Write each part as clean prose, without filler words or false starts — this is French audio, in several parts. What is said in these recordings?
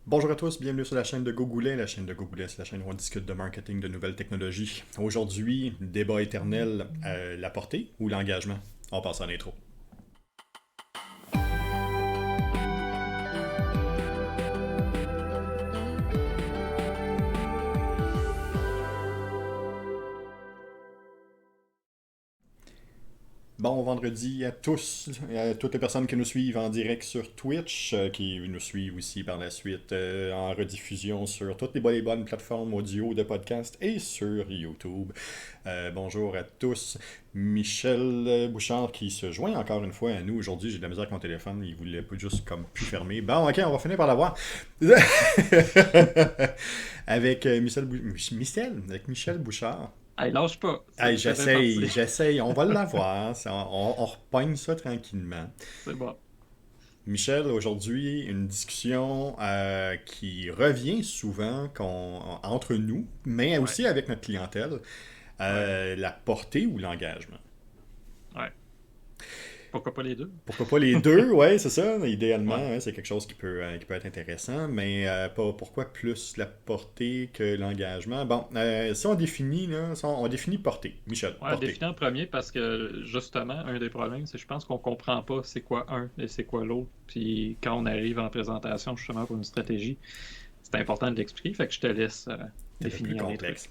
Bonjour à tous, bienvenue sur la chaîne de Gogoulet. La chaîne de Gogoulet, c'est la chaîne où on discute de marketing, de nouvelles technologies. Aujourd'hui, débat éternel, la portée ou l'engagement? On passe en intro. Bon vendredi à tous, à toutes les personnes qui nous suivent en direct sur Twitch, qui nous suivent aussi par la suite en rediffusion sur toutes les bonnes plateformes audio de podcast et sur YouTube. Bonjour à tous. Michel Bouchard qui se joint encore une fois à nous aujourd'hui. J'ai de la misère avec mon téléphone, il voulait pas juste comme plus fermer. Bon, ok, on va finir par l'avoir. Avec Michel Bouchard. Hey, lâche pas, Hey, ça fait partie. j'essaye, on va l'avoir. On repogne ça tranquillement. C'est bon. Michel, aujourd'hui, une discussion qui revient souvent entre nous, mais Ouais, aussi avec notre clientèle, ouais, la portée ou l'engagement. ouais. Pourquoi pas les deux? Pourquoi pas les deux, ouais, c'est ça, idéalement, Ouais. ouais, c'est quelque chose qui peut être intéressant, mais pourquoi plus la portée que l'engagement? Bon, si on définit, là, si on définit portée, Michel, Ouais, portée. définir en premier parce que justement, un des problèmes, c'est que je pense qu'on comprend pas c'est quoi un et c'est quoi l'autre. Puis quand on arrive en présentation justement pour une stratégie, c'est important de l'expliquer. Fait que je te laisse Un peu plus définir les trucs. complexe.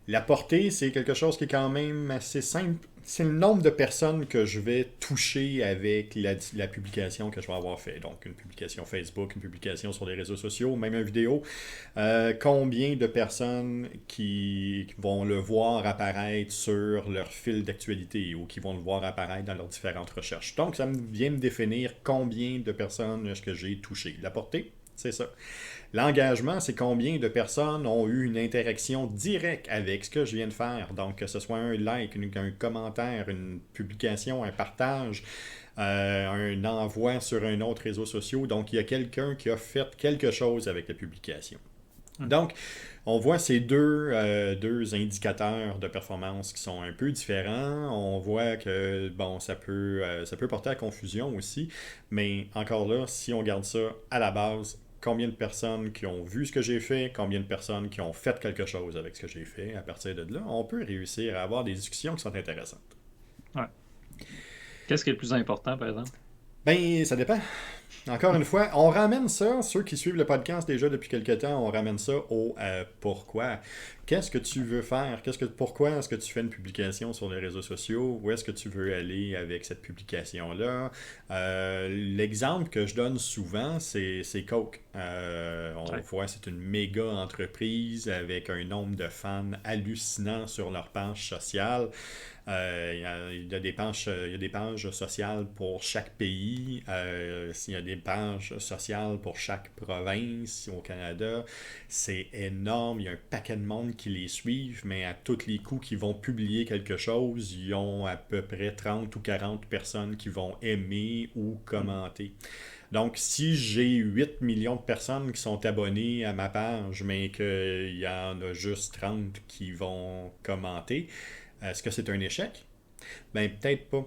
La portée, c'est quelque chose qui est quand même assez simple. C'est le nombre de personnes que je vais toucher avec la publication que je vais avoir fait. Donc, une publication Facebook, une publication sur les réseaux sociaux, même une vidéo. Combien de personnes qui vont le voir apparaître sur leur fil d'actualité ou qui vont le voir apparaître dans leurs différentes recherches. Donc, vient me définir combien de personnes est-ce que j'ai touché. La portée, c'est ça. L'engagement, c'est combien de personnes ont eu une interaction directe avec ce que je viens de faire. Donc, que ce soit un like, un commentaire, une publication, un partage, un envoi sur un autre réseau social. Donc, il y a quelqu'un qui a fait quelque chose avec la publication. Mhm. Donc, on voit ces deux indicateurs de performance qui sont un peu différents. On voit que, bon, ça peut porter à confusion aussi. Mais encore là, si on garde ça à la base, combien de personnes qui ont vu ce que j'ai fait, combien de personnes qui ont fait quelque chose avec ce que j'ai fait, à partir de là, on peut réussir à avoir des discussions qui sont intéressantes. Ouais. Qu'est-ce qui est le plus important, par exemple? Ben, ça dépend. Encore une fois, on ramène ça, ceux qui suivent le podcast déjà depuis quelques temps, on ramène ça au pourquoi. Qu'est-ce que tu veux faire? Pourquoi est-ce que tu fais une publication sur les réseaux sociaux? Où est-ce que tu veux aller avec cette publication-là? L'exemple que je donne souvent, c'est Coke. On Ouais. voit, c'est une méga entreprise avec un nombre de fans hallucinant sur leur page sociale. Il y a des pages, il y a des pages sociales pour chaque pays. Il y a des pages sociales pour chaque province au Canada. C'est énorme. Il y a un paquet de monde qui les suivent, mais à tous les coups qu'ils vont publier quelque chose, ils ont à peu près 30 ou 40 personnes qui vont aimer ou Mhm. commenter. Donc, si j'ai 8 millions de personnes qui sont abonnées à ma page, mais qu'il y en a juste 30 qui vont commenter, est-ce que c'est un échec? Ben, peut-être pas.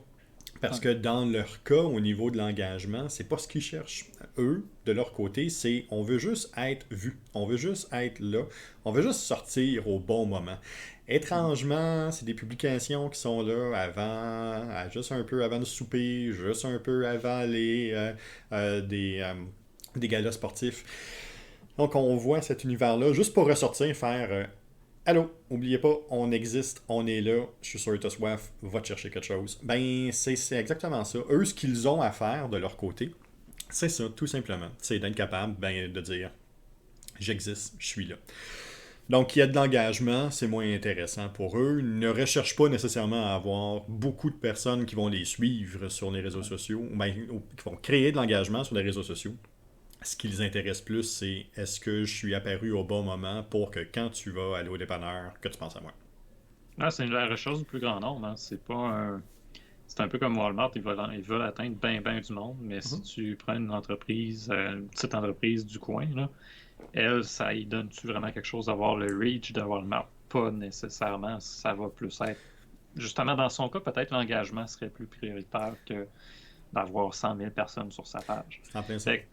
Parce Ouais. que dans leur cas, au niveau de l'engagement, c'est pas ce qu'ils cherchent. Eux, de leur côté, c'est on veut juste être vu. On veut juste être là. On veut juste sortir au bon moment. Mhm. Étrangement, c'est des publications qui sont là juste un peu avant le souper, juste un peu avant des galas sportifs. Donc on voit cet univers-là juste pour ressortir, faire allô, oubliez pas, on existe, on est là, je suis sûr que t'as soif, va te chercher quelque chose. Ben, c'est exactement ça. Eux, ce qu'ils ont à faire de leur côté, c'est ça, tout simplement. C'est d'être capable de dire j'existe, je suis là. Donc, il y a de l'engagement, c'est moins intéressant pour eux. Ils ne recherchent pas nécessairement à avoir beaucoup de personnes qui vont les suivre sur les réseaux Ouais. sociaux, ou qui vont créer de l'engagement sur les réseaux sociaux. Ce qui les intéresse plus, c'est est-ce que je suis apparu au bon moment pour que quand tu vas aller au dépanneur, que tu penses à moi. Ah, c'est la recherche du plus grand nombre, hein. C'est pas un. C'est un peu comme Walmart, ils veulent atteindre bien du monde, mais si Mhm. tu prends une entreprise, une petite entreprise du coin, là, elle, ça y donne-tu vraiment quelque chose d'avoir le reach de Walmart? Pas nécessairement, ça va plus être. Justement, dans son cas, peut-être l'engagement serait plus prioritaire que d'avoir 100 000 personnes sur sa page. C'est en plein ça. Fait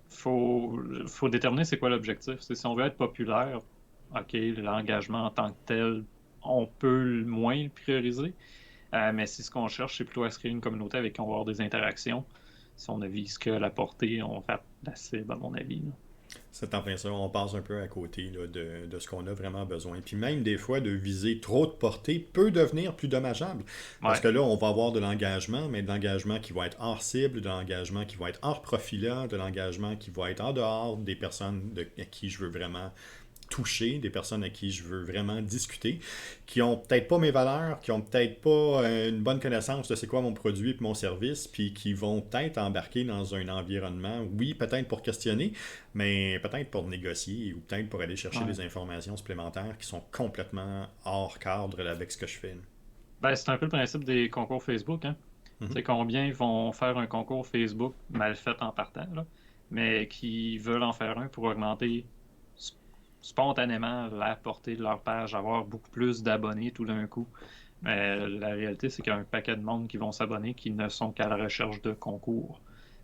faut déterminer c'est quoi l'objectif. Si on veut être populaire, OK, l'engagement en tant que tel, on peut moins le prioriser. Mais si ce qu'on cherche, c'est plutôt à se créer une communauté avec qui on va avoir des interactions, si on ne vise que la portée, on va faire la cible, à mon avis. Là. C'est en plein ça, on passe un peu à côté là, de ce qu'on a vraiment besoin. Puis même des fois, de viser trop de portée peut devenir plus dommageable. Parce Ouais. que là, on va avoir de l'engagement, mais de l'engagement qui va être hors cible, de l'engagement qui va être hors profilage, de l'engagement qui va être en dehors des personnes à qui je veux vraiment toucher, des personnes à qui je veux vraiment discuter, qui ont peut-être pas mes valeurs, qui ont peut-être pas une bonne connaissance de c'est quoi mon produit et mon service, puis qui vont peut-être embarquer dans un environnement, oui, peut-être pour questionner, mais peut-être pour négocier ou peut-être pour aller chercher Ouais. des informations supplémentaires qui sont complètement hors cadre avec ce que je fais. Ben, c'est un peu le principe des concours Facebook, hein. Tu Mhm. sais, combien vont faire un concours Facebook mal fait en partant, là, mais qui veulent en faire un pour augmenter spontanément la portée de leur page, avoir beaucoup plus d'abonnés tout d'un coup. Mais la réalité, c'est qu'il y a un paquet de monde qui vont s'abonner qui ne sont qu'à la recherche de concours.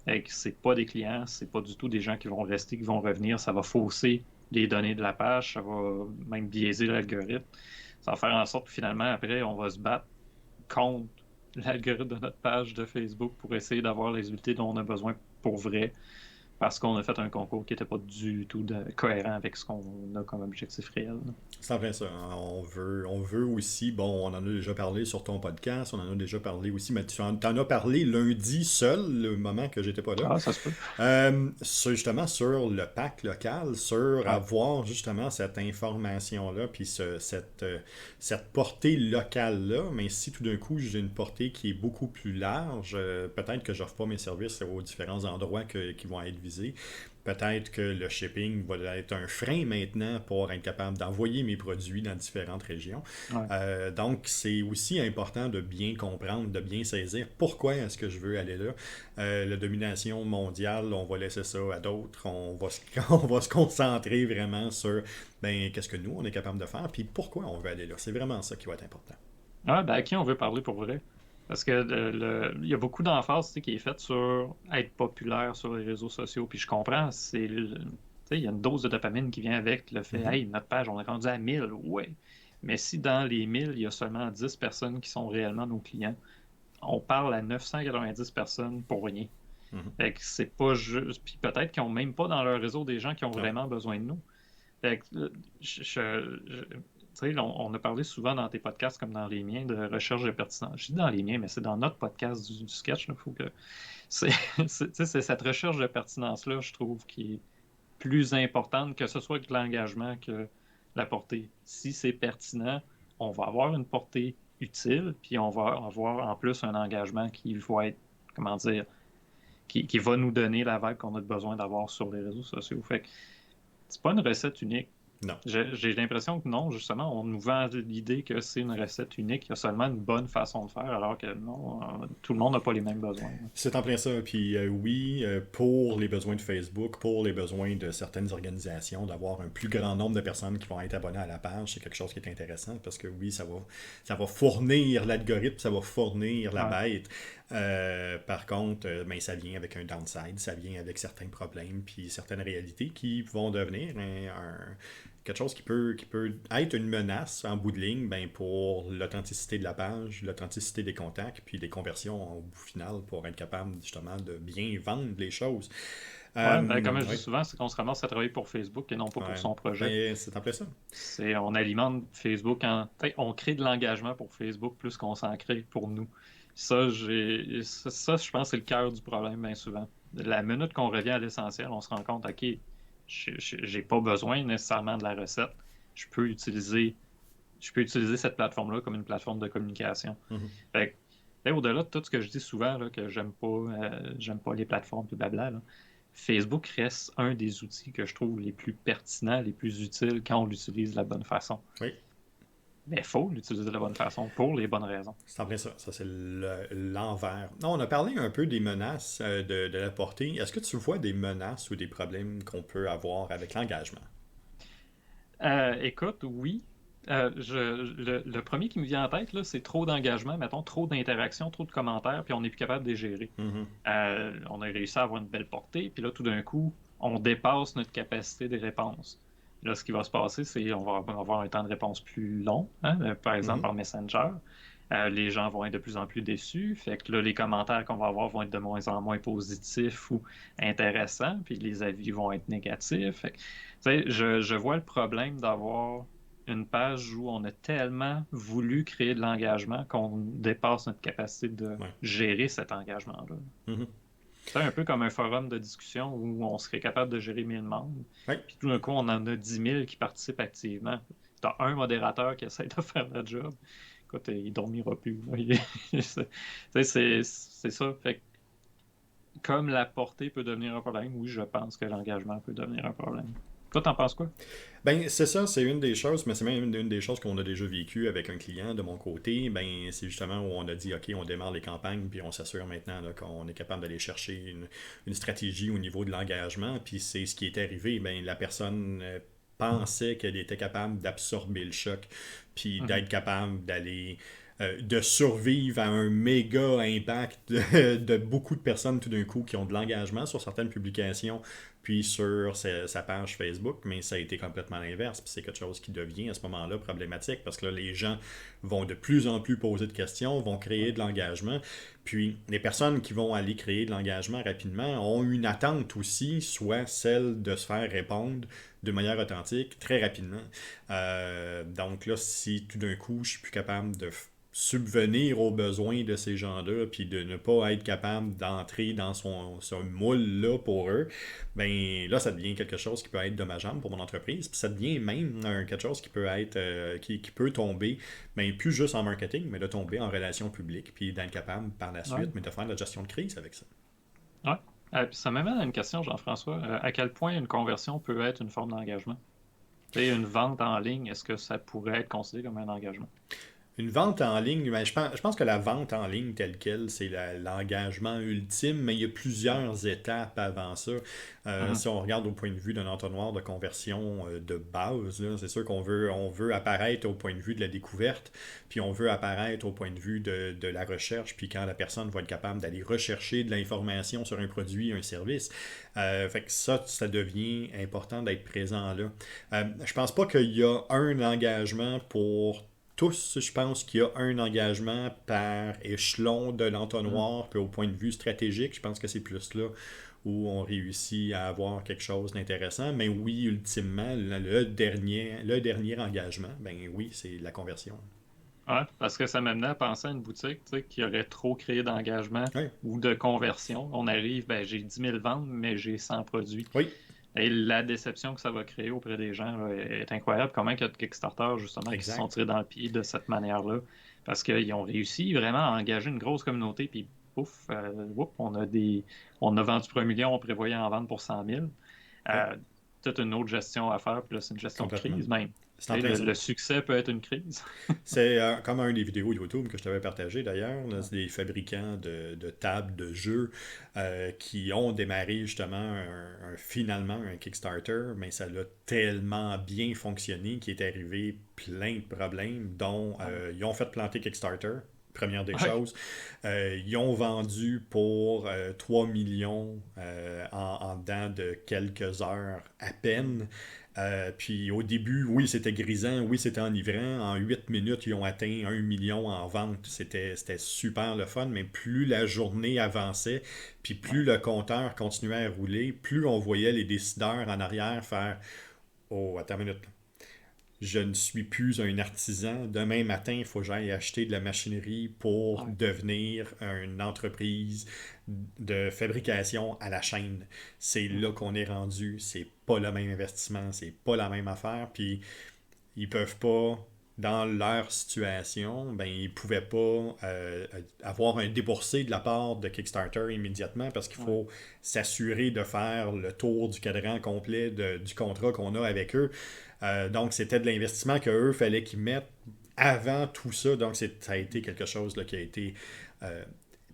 Et que c'est pas des clients, c'est pas du tout des gens qui vont rester, qui vont revenir. Ça va fausser les données de la page, ça va même biaiser l'algorithme. Ça va faire en sorte que finalement, après, on va se battre contre l'algorithme de notre page de Facebook pour essayer d'avoir les résultats dont on a besoin pour vrai, parce qu'on a fait un concours qui n'était pas du tout cohérent avec ce qu'on a comme objectif réel. C'est en plein ça. On veut aussi, bon, on en a déjà parlé sur ton podcast, on en a déjà parlé aussi, mais tu en as parlé lundi seul, le moment que j'étais pas là. Ah, ça se peut. Justement sur le pack local, sur Ouais. avoir justement cette information-là, puis cette portée locale-là, mais si tout d'un coup j'ai une portée qui est beaucoup plus large, peut-être que j'offre pas mes services aux différents endroits qui vont être visés. Peut-être que le shipping va être un frein maintenant pour être capable d'envoyer mes produits dans différentes régions. Ouais. Donc, c'est aussi important de bien comprendre, de bien saisir pourquoi est-ce que je veux aller là. La domination mondiale, on va laisser ça à d'autres. On va se concentrer vraiment sur ben, qu'est-ce que nous, on est capable de faire, puis pourquoi on veut aller là. C'est vraiment ça qui va être important. Ah, ben, à qui on veut parler pour vrai? Parce que il y a beaucoup d'emphase, tu sais, qui est faite sur être populaire sur les réseaux sociaux. Puis je comprends, tu sais, il y a une dose de dopamine qui vient avec le fait, Mhm. hey, notre page, on est rendu à 1000, ouais. Mais si dans les 1000, il y a seulement 10 personnes qui sont réellement nos clients, on parle à 990 personnes pour rien. Mhm. Fait que c'est pas juste. Puis peut-être qu'ils n'ont même pas dans leur réseau des gens qui ont Ouais. vraiment besoin de nous. Fait que, tu sais, on a parlé souvent dans tes podcasts comme dans les miens de recherche de pertinence. Je dis dans les miens, mais c'est dans notre podcast du sketch. Là, faut que c'est, c'est cette recherche de pertinence-là, je trouve, qui est plus importante que ce soit que l'engagement que la portée. Si c'est pertinent, on va avoir une portée utile, puis on va avoir en plus un engagement qui va être, comment dire, qui va nous donner la vibe qu'on a besoin d'avoir sur les réseaux sociaux. Fait que c'est pas une recette unique. Non. J'ai l'impression que non, justement, on nous vend l'idée que c'est une recette unique, il y a seulement une bonne façon de faire, alors que non, tout le monde n'a pas les mêmes besoins. C'est en plein ça. Puis oui, pour les besoins de Facebook, pour les besoins de certaines organisations, d'avoir un plus grand nombre de personnes qui vont être abonnées à la page, c'est quelque chose qui est intéressant parce que oui, ça va fournir l'algorithme, ça va fournir la Ouais. bête. Par contre, ben, ça vient avec un downside, ça vient avec certains problèmes, puis certaines réalités qui vont devenir quelque chose qui peut être une menace en bout de ligne ben, pour l'authenticité de la page, l'authenticité des contacts, puis les conversions au bout final pour être capable justement de bien vendre les choses. Ouais, ben, comme je dis Oui, souvent, c'est qu'on se ramasse à travailler pour Facebook et non pas pour ouais. son projet. Ben, c'est en plein ça. On alimente Facebook on crée de l'engagement pour Facebook plus qu'on s'en crée pour nous. Ça, je pense, c'est le cœur du problème, bien souvent. La minute qu'on revient à l'essentiel, on se rend compte, OK, j'ai pas besoin nécessairement de la recette. Je peux utiliser, je peux utiliser cette plateforme-là comme une plateforme de communication. Mhm. Fait que, au-delà de tout ce que je dis souvent, là, que j'aime pas les plateformes et blabla, là, Facebook reste un des outils que je trouve les plus pertinents, les plus utiles quand on l'utilise de la bonne façon. Oui, Mais il faut l'utiliser de la bonne façon pour les bonnes raisons. c'est en plein ça. Ça, c'est l'envers. Non, on a parlé un peu des menaces de la portée. Est-ce que tu vois des menaces ou des problèmes qu'on peut avoir avec l'engagement? Écoute, oui. Le premier qui me vient en tête, là, c'est trop d'engagement, mettons, trop d'interactions, trop de commentaires, puis on n'est plus capable de les gérer. Mhm. On a réussi à avoir une belle portée, puis là, tout d'un coup, on dépasse notre capacité de réponse. Là, ce qui va se passer, c'est qu'on va avoir un temps de réponse plus long, hein, par exemple Mhm. par Messenger. Les gens vont être de plus en plus déçus. Fait que là, les commentaires qu'on va avoir vont être de moins en moins positifs ou intéressants, puis les avis vont être négatifs. Fait que, tu sais, je vois le problème d'avoir une page où on a tellement voulu créer de l'engagement qu'on dépasse notre capacité de Ouais. gérer cet engagement-là. Mhm. C'est un peu comme un forum de discussion où on serait capable de gérer 1000 membres, Ouais. puis tout d'un coup, on en a 10 000 qui participent activement. Tu as un modérateur qui essaie de faire le job. Écoute, il dormira plus. C'est ça. Fait que, comme la portée peut devenir un problème, oui, je pense que l'engagement peut devenir un problème. Toi, t'en penses quoi? Ben, c'est ça, c'est une des choses, mais c'est même une des choses qu'on a déjà vécu avec un client de mon côté. Ben, c'est justement où on a dit, OK, on démarre les campagnes, puis on s'assure maintenant là, qu'on est capable d'aller chercher une stratégie au niveau de l'engagement. Puis c'est ce qui est arrivé. Ben, la personne pensait qu'elle était capable d'absorber le choc, puis Mhm. d'être capable d'aller de survivre à un méga impact de beaucoup de personnes tout d'un coup qui ont de l'engagement sur certaines publications puis sur sa page Facebook, mais ça a été complètement l'inverse. Puis c'est quelque chose qui devient à ce moment-là problématique parce que là, les gens vont de plus en plus poser de questions, vont créer de l'engagement. Puis les personnes qui vont aller créer de l'engagement rapidement ont une attente aussi, soit celle de se faire répondre de manière authentique très rapidement. Donc là, si tout d'un coup, je suis plus capable de subvenir aux besoins de ces gens-là, puis de ne pas être capable d'entrer dans son moule-là pour eux, ben là, ça devient quelque chose qui peut être dommageable pour mon entreprise. Puis ça devient même quelque chose qui peut être qui peut tomber, ben, plus juste en marketing, mais de tomber en relations publiques, puis d'être capable par la Ouais. suite, mais de faire de la gestion de crise avec ça. Ouais. Puis ça m'amène à une question, Jean-François. À quel point une conversion peut être une forme d'engagement? Tu sais, une vente en ligne, est-ce que ça pourrait être considéré comme un engagement? Une vente en ligne, ben, je pense que la vente en ligne telle quelle, c'est l'engagement ultime, mais il y a plusieurs étapes avant ça. Mhm. Si on regarde au point de vue d'un entonnoir de conversion de base, là, c'est sûr on veut apparaître au point de vue de la découverte, puis on veut apparaître au point de vue de la recherche, puis quand la personne va être capable d'aller rechercher de l'information sur un produit, un service. Fait que ça devient important d'être présent là. Je pense pas qu'il y a un engagement pour tous, je pense qu'il y a un engagement par échelon de Mhm. l'entonnoir, puis au point de vue stratégique, je pense que c'est plus là où on réussit à avoir quelque chose d'intéressant. Mais oui, ultimement, le dernier engagement, ben oui, c'est la conversion. Ouais, parce que ça m'amenait à penser à une boutique, tu sais, qui aurait trop créé d'engagement Oui, ou de conversion. On arrive, ben, j'ai 10 000 ventes, mais j'ai 100 produits. oui, Et la déception que ça va créer auprès des gens là, est incroyable. Comment il y a de Kickstarter, justement, qui se sont exact. tirés dans le pied de cette manière-là? Parce qu'ils ont réussi vraiment à engager une grosse communauté, puis pouf, on a vendu pour 1 million, on prévoyait en vendre pour 100 000. Oui, Euh, Peut-être une autre gestion à faire, puis là, c'est une gestion de complètement. crise même. C'est Tu en sais, plein ça. le succès peut être une crise. C'est comme un des vidéos YouTube que je t'avais partagé d'ailleurs. C'est des fabricants de tables de jeux qui ont démarré justement finalement un Kickstarter, mais ça a tellement bien fonctionné qu'il est arrivé plein de problèmes, dont ils ont fait planter Kickstarter. Première des Ouais, choses. Ils ont vendu pour 3 millions en dedans de quelques heures à peine. Puis au début, oui, c'était grisant, oui, c'était enivrant. En 8 minutes, ils ont atteint 1 million en vente. C'était super le fun, mais plus la journée avançait, puis plus ouais, le compteur continuait à rouler, plus on voyait les décideurs en arrière faire Oh, attends une minute. Je ne suis plus un artisan. Demain matin, il faut que j'aille acheter de la machinerie pour ouais, devenir une entreprise de fabrication à la chaîne. C'est là mhm, qu'on est rendu. C'est pas le même investissement, c'est pas la même affaire. Puis ils peuvent pas, dans leur situation, ben ils pouvaient pas avoir un déboursé de la part de Kickstarter immédiatement parce qu'il ouais, faut s'assurer de faire le tour du cadran complet du contrat qu'on a avec eux. Donc c'était de l'investissement qu'eux fallait qu'ils mettent avant tout ça. Donc ça a été quelque chose là, qui a été euh,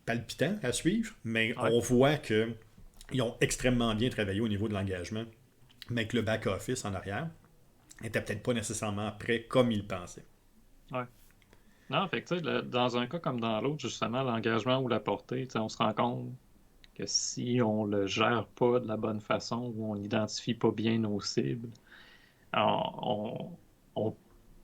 palpitant à suivre, mais ouais, on voit que ils ont extrêmement bien travaillé au niveau de l'engagement, mais que le back-office en arrière n'était peut-être pas nécessairement prêt comme ils pensaient. ouais. Non, fait que, tu sais, dans un cas comme dans l'autre, justement, l'engagement ou la portée, tu sais, on se rend compte. que si on le gère pas de la bonne façon ou on n'identifie pas bien nos cibles, on, on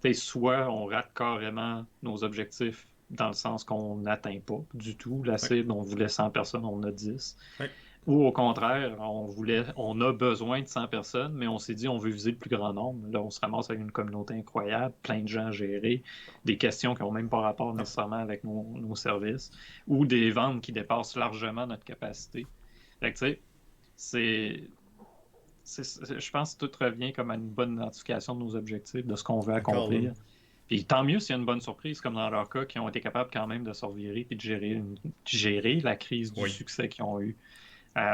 fait soit on rate carrément nos objectifs dans le sens qu'on n'atteint pas du tout la Oui, cible, on voulait 100 personnes, on en a 10. oui. Ou au contraire, on a besoin de 100 personnes, mais on s'est dit on veut viser le plus grand nombre. Là, on se ramasse avec une communauté incroyable, plein de gens à gérer, des questions qui n'ont même pas rapport Non. nécessairement avec nos services, ou des ventes qui dépassent largement notre capacité. Fait que, tu sais, c'est, je pense que tout revient comme à une bonne identification de nos objectifs, de ce qu'on veut Encore là. accomplir. Puis tant mieux s'il y a une bonne surprise, comme dans leur cas, qui ont été capables quand même de se revirer et de gérer la crise du Oui. succès qu'ils ont eu.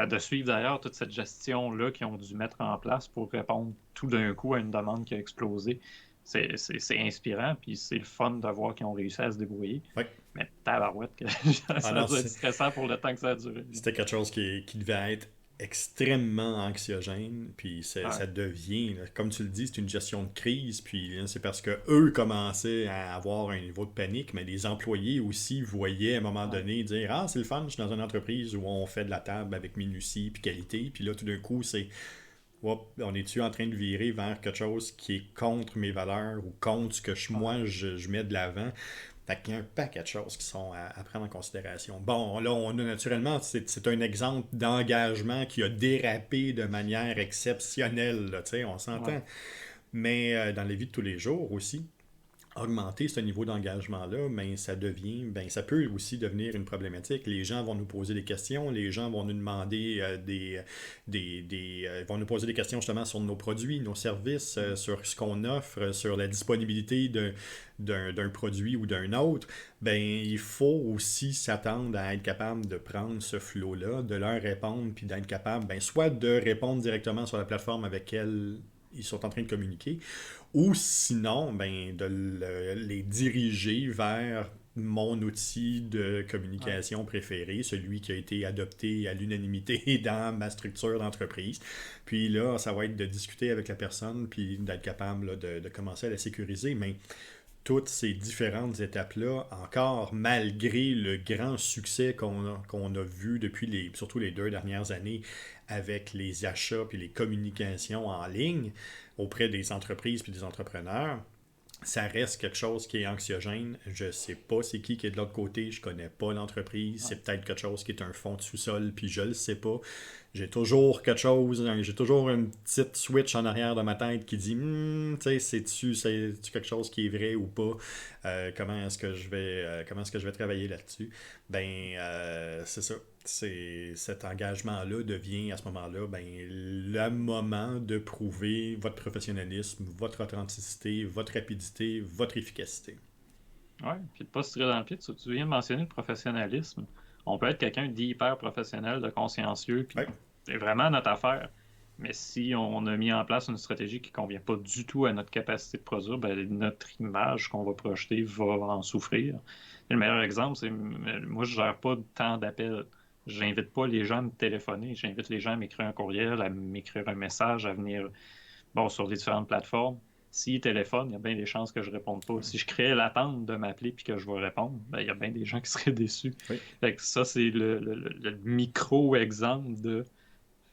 De suivre d'ailleurs toute cette gestion-là qu'ils ont dû mettre en place pour répondre tout d'un coup à une demande qui a explosé. C'est inspirant, puis c'est le fun de voir qu'ils ont réussi à se débrouiller. Oui. Mais tabarouette, que Ah ça non, doit être stressant pour le temps que ça a duré. c'était quelque chose qui devait être extrêmement anxiogène, puis Ouais. ça devient, là, comme tu le dis, c'est une gestion de crise, puis là, c'est parce que eux commençaient à avoir un niveau de panique, mais les employés aussi voyaient à un moment Ouais. donné dire ah c'est le fun, je suis dans une entreprise où on fait de la table avec minutie puis qualité, puis là tout d'un coup c'est hop, on est-tu en train de virer vers quelque chose qui est contre mes valeurs ou contre ce que Ouais. moi je mets de l'avant. Fait qu'il y a un paquet de choses qui sont à prendre en considération. Bon, là, on a naturellement, c'est un exemple d'engagement qui a dérapé de manière exceptionnelle, là, on Ouais. s'entend. Mais dans la vie de tous les jours aussi, augmenter ce niveau d'engagement-là, ben, ça peut aussi devenir une problématique. Les gens vont nous poser des questions, les gens vont nous demander vont nous poser des questions justement sur nos produits, nos services, sur ce qu'on offre, sur la disponibilité d'un produit ou d'un autre. Ben, il faut aussi s'attendre à être capable de prendre ce flot-là, de leur répondre, puis d'être capable, ben, soit de répondre directement sur la plateforme avec laquelle ils sont en train de communiquer, ou sinon, ben, les diriger vers mon outil de Ouais. communication préféré, celui qui a été adopté à l'unanimité dans ma structure d'entreprise. Puis là, ça va être de discuter avec la personne, puis d'être capable là, de commencer à la sécuriser. Mais toutes ces différentes étapes-là, encore malgré le grand succès qu'on a vu depuis surtout les 2 dernières années avec les achats et les communications en ligne auprès des entreprises et des entrepreneurs, ça reste quelque chose qui est anxiogène. Je sais pas c'est qui est de l'autre côté, je connais pas l'entreprise, Ouais. c'est peut-être quelque chose qui est un fond de sous-sol, puis je le sais pas. J'ai toujours quelque chose, j'ai toujours une petite switch en arrière de ma tête qui dit, tu sais, c'est-tu quelque chose qui est vrai ou pas? Comment est-ce que je vais travailler là-dessus? Ben, c'est ça. Cet engagement-là devient à ce moment-là ben, le moment de prouver votre professionnalisme, votre authenticité, votre rapidité, votre efficacité. Ouais. Puis de pas se tirer dans le pied, tu viens de mentionner le professionnalisme. On peut être quelqu'un d'hyper professionnel, de consciencieux, puis Ouais, c'est vraiment notre affaire. Mais si on a mis en place une stratégie qui ne convient pas du tout à notre capacité de produire, ben, notre image qu'on va projeter va en souffrir. Et le meilleur exemple, c'est moi, je ne gère pas tant d'appels. J'invite pas les gens à me téléphoner. J'invite les gens à m'écrire un courriel, à m'écrire un message, à venir sur les différentes plateformes. S'ils téléphonent, il y a bien des chances que je ne réponde pas. Si je crée l'attente de m'appeler puis que je vais répondre, ben, il y a bien des gens qui seraient déçus. oui, Fait que ça, c'est le micro-exemple de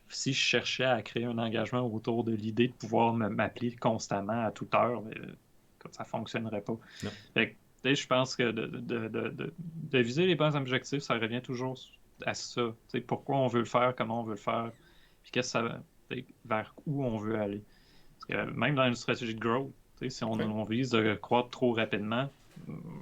si je cherchais à créer un engagement autour de l'idée de pouvoir m'appeler constamment à toute heure, ça ne fonctionnerait pas. non, Fait que, je pense que de viser les bons objectifs, ça revient toujours à ça. Pourquoi on veut le faire, comment on veut le faire, puis qu'est-ce que ça, vers où on veut aller. Parce que même dans une stratégie de growth, si oui, on vise de croître trop rapidement,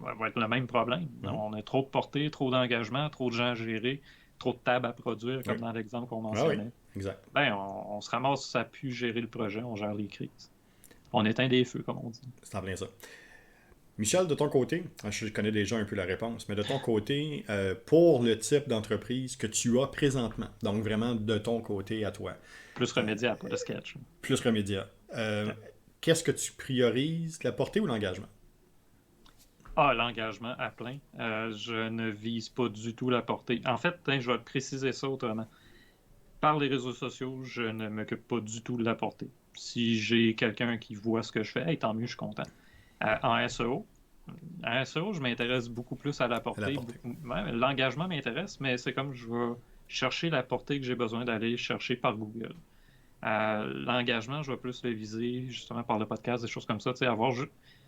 ça va être le même problème. mhm, On a trop de portée, trop d'engagement, trop de gens à gérer, trop de tables à produire, oui, comme dans l'exemple qu'on ah oui, mentionnait. exact. Ben, on se ramasse à plus gérer le projet, on gère les crises. On éteint des feux, comme on dit. C'est en plein ça. Michel, de ton côté, je connais déjà un peu la réponse, mais de ton côté, pour le type d'entreprise que tu as présentement, donc vraiment de ton côté à toi, Plus remédiable, pas de sketch. plus remédiat, OK. qu'est-ce que tu priorises, la portée ou l'engagement? Ah, l'engagement à plein. Je ne vise pas du tout la portée. En fait, je vais préciser ça autrement. Par les réseaux sociaux, je ne m'occupe pas du tout de la portée. Si j'ai quelqu'un qui voit ce que je fais, hey, tant mieux, je suis content. En SEO, je m'intéresse beaucoup plus à la À la portée. portée. Ouais, l'engagement m'intéresse, mais c'est comme je vais chercher la portée que j'ai besoin d'aller chercher par Google. L'engagement, je vais plus le viser justement par le podcast, des choses comme ça. Tu sais, avoir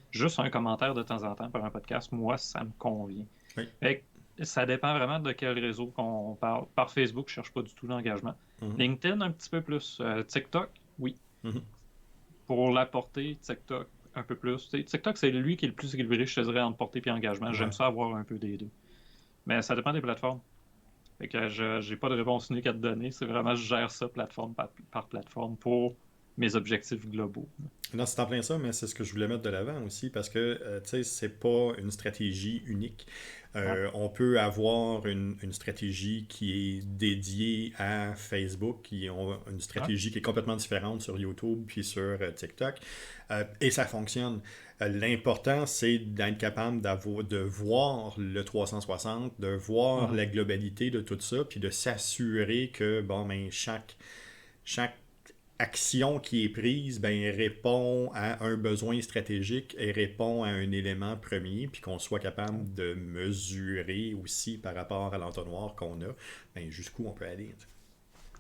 juste un commentaire de temps en temps par un podcast, moi, ça me convient. Oui. Fait que ça dépend vraiment de quel réseau qu'on parle. Par Facebook, je cherche pas du tout l'engagement. Mhm. LinkedIn, un petit peu plus. TikTok, oui. Mhm. Pour la portée, TikTok, un peu plus. Tu sais, TikTok, c'est lui qui est le plus équilibré, je te dirais, entre portée et engagement. Ouais. J'aime ça avoir un peu des deux. Mais ça dépend des plateformes. Fait que j'ai pas de réponse unique à te donner. C'est vraiment, je gère ça plateforme par plateforme pour mes objectifs globaux. Non, c'est en plein ça, mais c'est ce que je voulais mettre de l'avant aussi parce que, tu sais, c'est pas une stratégie unique. Ouais. On peut avoir une stratégie qui est dédiée à Facebook, qui ont une stratégie qui est complètement différente sur YouTube puis sur TikTok, et ça fonctionne. L'important, c'est d'être capable de voir le 360, de voir la globalité de tout ça, puis de s'assurer que, bon, ben, chaque action qui est prise ben, répond à un besoin stratégique et répond à un élément premier, puis qu'on soit capable de mesurer aussi par rapport à l'entonnoir qu'on a, ben, jusqu'où on peut aller.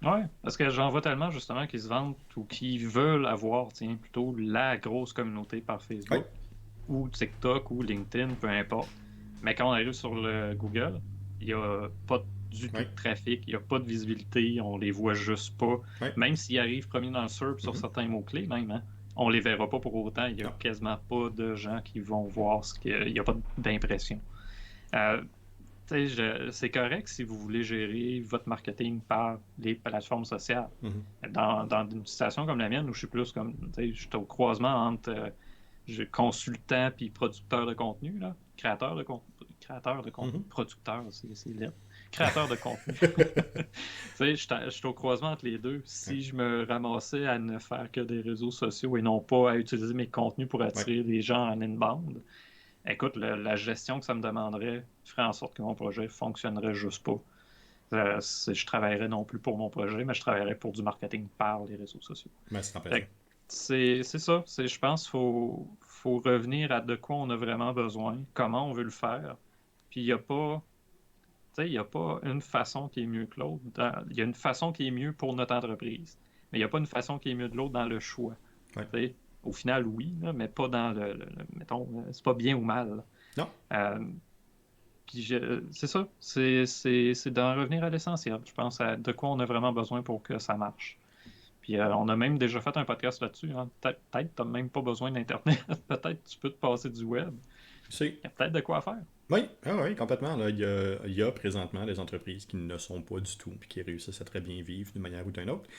Ouais, parce que j'en vois tellement justement qui se vantent ou qui veulent avoir plutôt la grosse communauté par Facebook ou TikTok ou LinkedIn, peu importe. Mais quand on arrive sur le Google, il n'y a pas du tout de trafic, il n'y a pas de visibilité, on les voit juste pas. Même s'ils arrivent premiers dans le SERP sur certains mots-clés, même, hein, on les verra pas pour autant. Il n'y a quasiment pas de gens qui vont voir il n'y a pas d'impression. C'est correct si vous voulez gérer votre marketing par les plateformes sociales. Dans une situation comme la mienne, où je suis plus comme, je suis au croisement entre consultant puis producteur de contenu, là. Créateur de contenu, producteur, c'est laid. Créateur de contenu. Je suis au croisement entre les deux. Si je me ramassais à ne faire que des réseaux sociaux et non pas à utiliser mes contenus pour attirer des gens en inbound, écoute, la gestion que ça me demanderait ferait en sorte que mon projet fonctionnerait juste pas. Je travaillerais non plus pour mon projet, mais je travaillerais pour du marketing par les réseaux sociaux. C'est ça. Je pense qu'il faut revenir à de quoi on a vraiment besoin, comment on veut le faire. Puis il n'y a pas une façon qui est mieux que l'autre. Il y a une façon qui est mieux pour notre entreprise, mais il n'y a pas une façon qui est mieux de l'autre dans le choix. Au final, oui, là, mais pas dans mettons, c'est pas bien ou mal. Non. Puis c'est ça. C'est d'en revenir à l'essentiel. Je pense à de quoi on a vraiment besoin pour que ça marche. Puis on a même déjà fait un podcast là-dessus. Hein. Peut-être tu n'as même pas besoin d'Internet. Peut-être tu peux te passer du web. Il y a peut-être de quoi faire. Oui, complètement. Là, il y a présentement des entreprises qui ne sont pas du tout, puis qui réussissent à très bien vivre d'une manière ou d'une autre.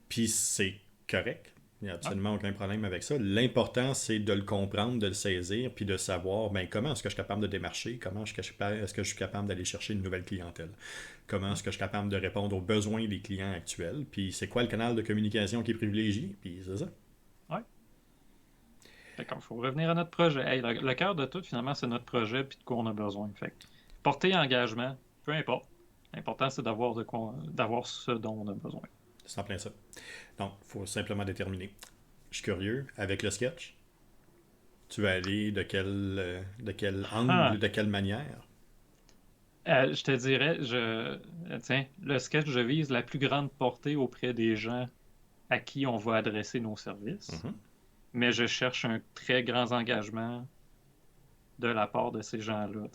Puis c'est correct. Il n'y a absolument aucun problème avec ça. L'important, c'est de le comprendre, de le saisir, puis de savoir ben, comment est-ce que je suis capable de démarcher, comment est-ce que je suis capable d'aller chercher une nouvelle clientèle, comment est-ce que je suis capable de répondre aux besoins des clients actuels, puis c'est quoi le canal de communication qui est privilégié, puis c'est ça. Oui. D'accord, il faut revenir à notre projet. Hey, le cœur de tout, finalement, c'est notre projet, puis de quoi on a besoin. Fait porter engagement, peu importe. L'important, c'est d'avoir ce dont on a besoin. C'est en plein ça. Donc, il faut simplement déterminer. Je suis curieux, avec le sketch, tu vas aller de quel angle, de quelle manière? Je te dirais, tiens, le sketch, je vise la plus grande portée auprès des gens à qui on va adresser nos services, mais je cherche un très grand engagement de la part de ces gens-là.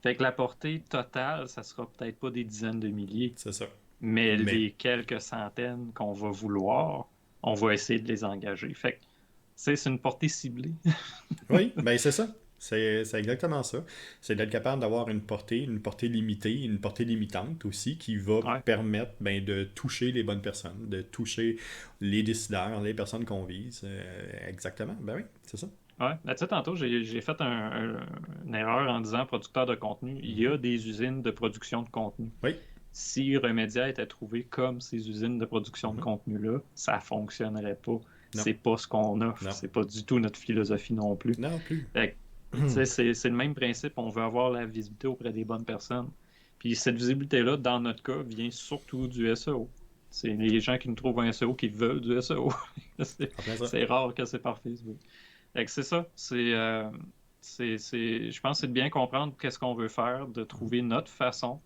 Fait que la portée totale, ça sera peut-être pas des dizaines de milliers. C'est ça. Mais les quelques centaines qu'on va vouloir, on va essayer de les engager. Fait que, c'est une portée ciblée. Oui, ben c'est ça. C'est exactement ça. C'est d'être capable d'avoir une portée limitée, une portée limitante aussi, qui va permettre ben, de toucher les bonnes personnes, de toucher les décideurs, les personnes qu'on vise. Exactement. Ben oui, c'est ça. Ouais, tu sais, tantôt, j'ai fait une erreur en disant producteur de contenu. Il y a des usines de production de contenu. Oui. Si Remedia était trouvé comme ces usines de production de contenu-là, ça fonctionnerait pas. C'est pas ce qu'on offre. C'est pas du tout notre philosophie non plus. Non plus. C'est le même principe. On veut avoir la visibilité auprès des bonnes personnes. Puis cette visibilité-là, dans notre cas, vient surtout du SEO. C'est les gens qui nous trouvent un SEO qui veulent du SEO. C'est rare que c'est par Facebook. C'est ça. Je pense que c'est de bien comprendre qu'est-ce qu'on veut faire, de trouver notre façon,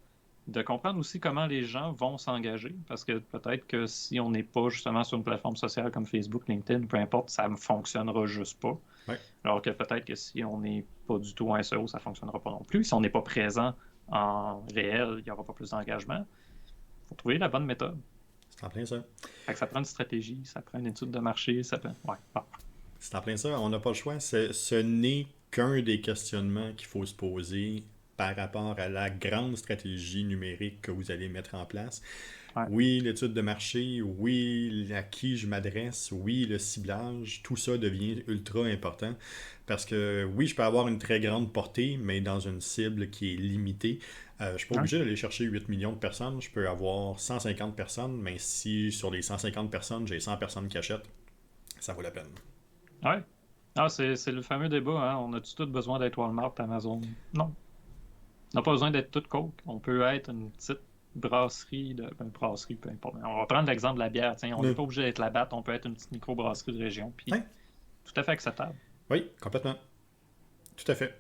de comprendre aussi comment les gens vont s'engager, parce que peut-être que si on n'est pas justement sur une plateforme sociale comme Facebook, LinkedIn, peu importe, ça ne fonctionnera juste pas. Ouais. Alors que peut-être que si on n'est pas du tout un SEO, ça ne fonctionnera pas non plus. Si on n'est pas présent en réel, il n'y aura pas plus d'engagement. Il faut trouver la bonne méthode. C'est en plein ça. Fait que ça prend une stratégie, ça prend une étude de marché, ça prend... Ouais. Ah. C'est en plein ça. On n'a pas le choix. Ce n'est qu'un des questionnements qu'il faut se poser par rapport à la grande stratégie numérique que vous allez mettre en place. Ouais. Oui, l'étude de marché, oui, à qui je m'adresse, oui, le ciblage, tout ça devient ultra important parce que oui, je peux avoir une très grande portée, mais dans une cible qui est limitée. Je ne suis pas Ouais. obligé d'aller chercher 8 millions de personnes, je peux avoir 150 personnes, mais si sur les 150 personnes, j'ai 100 personnes qui achètent, ça vaut la peine. Ouais. Ah, c'est le fameux débat, hein? On a-tu tout besoin d'être Walmart, Amazon? Non. On n'a pas besoin d'être tout Coke. On peut être une petite brasserie, brasserie, peu importe. On va prendre l'exemple de la bière. Tiens, on n'est Mm. pas obligé d'être la batte, on peut être une petite micro-brasserie de région, puis Ouais. tout à fait acceptable. Oui, complètement. Tout à fait.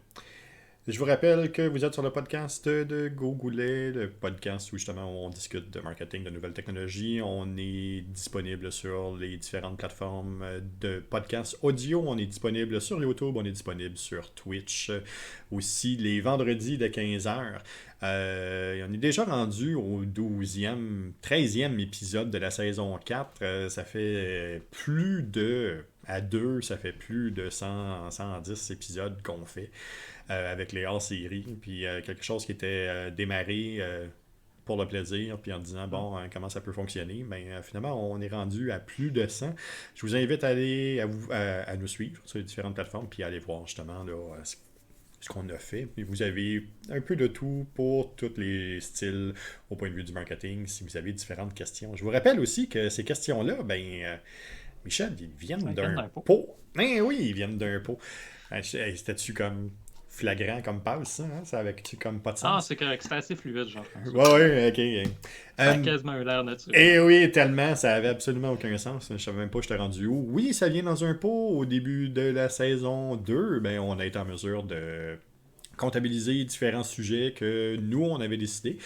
Je vous rappelle que vous êtes sur le podcast de Gogoulet, le podcast où justement on discute de marketing, de nouvelles technologies. On est disponible sur les différentes plateformes de podcasts audio. On est disponible sur YouTube, on est disponible sur Twitch. Aussi les vendredis de 15h. On est déjà rendu au 12e, 13e épisode de la saison 4. Ça fait plus de... À deux, ça fait plus de 110 épisodes qu'on fait. Avec les hors-séries, puis quelque chose qui était démarré pour le plaisir, puis en disant, bon, comment ça peut fonctionner, mais finalement, on est rendu à plus de 100. Je vous invite à aller à nous suivre sur les différentes plateformes, puis à aller voir justement là, ce qu'on a fait. Puis vous avez un peu de tout pour tous les styles au point de vue du marketing, si vous avez différentes questions. Je vous rappelle aussi que ces questions-là, Michel, ils viennent d'un pot. Oui, ils viennent d'un pot. C'était-tu comme flagrant comme passe, ça, hein? Ça avait-tu comme pas de Ah, sens? c'est correct, c'était assez fluide, Jean-François. Ouais, ok. Ça a quasiment eu l'air naturel. Eh oui, tellement, ça avait absolument aucun sens. Je savais même pas que j'étais rendu où. Oui, ça vient dans un pot. Au début de la saison 2, on a été en mesure de comptabiliser différents sujets que nous, on avait décidé.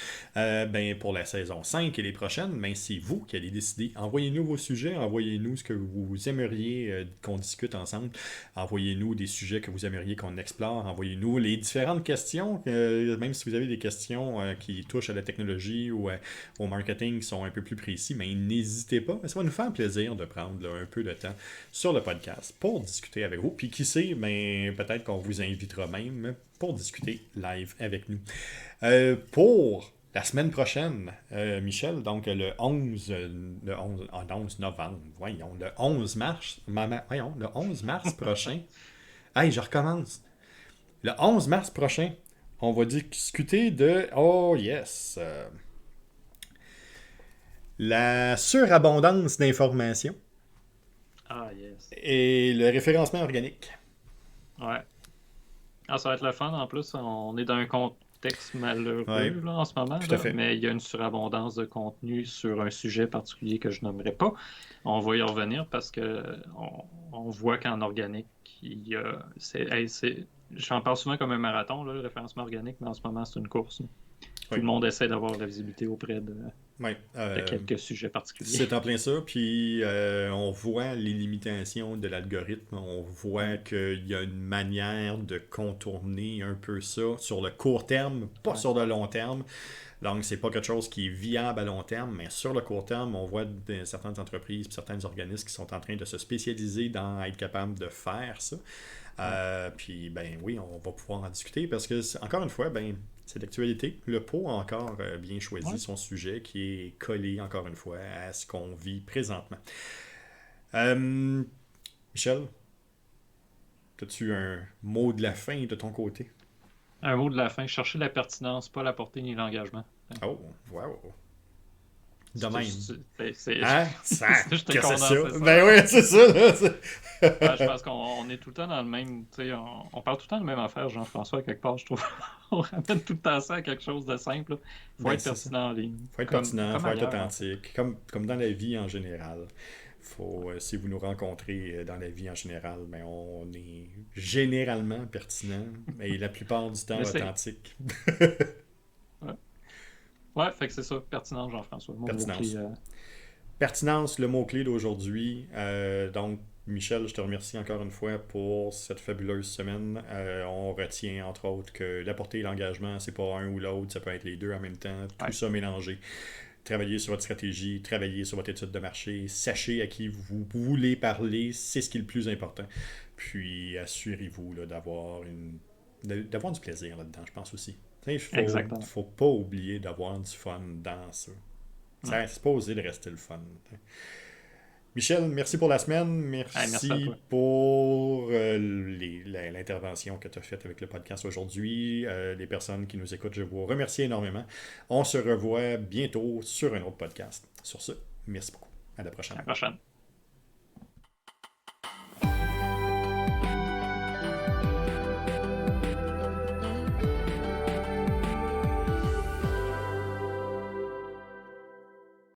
Pour la saison 5 et les prochaines, c'est vous qui allez décider. Envoyez-nous vos sujets, envoyez-nous ce que vous aimeriez qu'on discute ensemble. Envoyez-nous des sujets que vous aimeriez qu'on explore. Envoyez-nous les différentes questions, même si vous avez des questions qui touchent à la technologie ou au marketing qui sont un peu plus précis, mais n'hésitez pas. Ça va nous faire plaisir de prendre un peu de temps sur le podcast pour discuter avec vous. Puis qui sait, peut-être qu'on vous invitera même pour discuter live avec nous. Pour la semaine prochaine, Michel, donc le 11 novembre, le 11 mars, le 11 mars prochain, hey, je recommence. Le 11 mars prochain, on va discuter de, la surabondance d'informations. Ah, yes. Et le référencement organique. Ouais. Ah, ça va être le fun. En plus, on est dans un contexte malheureux là, en ce moment. Tout à fait. Mais il y a une surabondance de contenu sur un sujet particulier que je nommerai pas. On va y revenir parce que on voit qu'en organique, j'en parle souvent comme un marathon, là, le référencement organique, mais en ce moment, c'est une course. Tout le monde essaie d'avoir la visibilité auprès de quelques sujets particuliers. C'est en plein ça, puis on voit les limitations de l'algorithme, on voit qu'il y a une manière de contourner un peu ça sur le court terme, pas sur le long terme. Donc, c'est pas quelque chose qui est viable à long terme, mais sur le court terme, on voit certaines entreprises et certains organismes qui sont en train de se spécialiser dans être capables de faire ça. Puis, oui, on va pouvoir en discuter parce que, encore une fois, c'est d'actualité. Le pot a encore bien choisi son sujet qui est collé, encore une fois, à ce qu'on vit présentement. Michel, as-tu un mot de la fin de ton côté? Un mot de la fin, chercher la pertinence, pas la portée ni l'engagement. Oh, wow! De même. Je te condense ça. Oui, c'est ça. Je pense qu'on est tout le temps dans le même... On parle tout le temps de la même affaire, Jean-François, quelque part, je trouve. On ramène tout le temps ça à quelque chose de simple. Il faut être pertinent en ligne. Il faut être pertinent, il faut être authentique, comme dans la vie en général. Si vous nous rencontrez dans la vie en général, on est généralement pertinent et la plupart du temps authentique. Ouais, fait que c'est ça, pertinence, Jean-François. Mon Pertinence. mot-clé, Pertinence, le mot-clé d'aujourd'hui. Donc, Michel, je te remercie encore une fois pour cette fabuleuse semaine. On retient, entre autres, que la portée et l'engagement, c'est pas un ou l'autre, ça peut être les deux en même temps, tout ouais, ça mélangé. Travaillez sur votre stratégie, travaillez sur votre étude de marché, sachez à qui vous voulez parler, c'est ce qui est le plus important. Puis, assurez-vous là, d'avoir du plaisir là-dedans, je pense aussi. exactement. Faut pas oublier d'avoir du fun dans ça. Ouais. C'est pas osé de rester le fun. Michel, merci pour la semaine. Hey, merci à Merci toi. pour l'intervention que tu as faite avec le podcast aujourd'hui. Les personnes qui nous écoutent, je vous remercie énormément. On se revoit bientôt sur un autre podcast. Sur ce, merci beaucoup. À la À prochaine. la prochaine.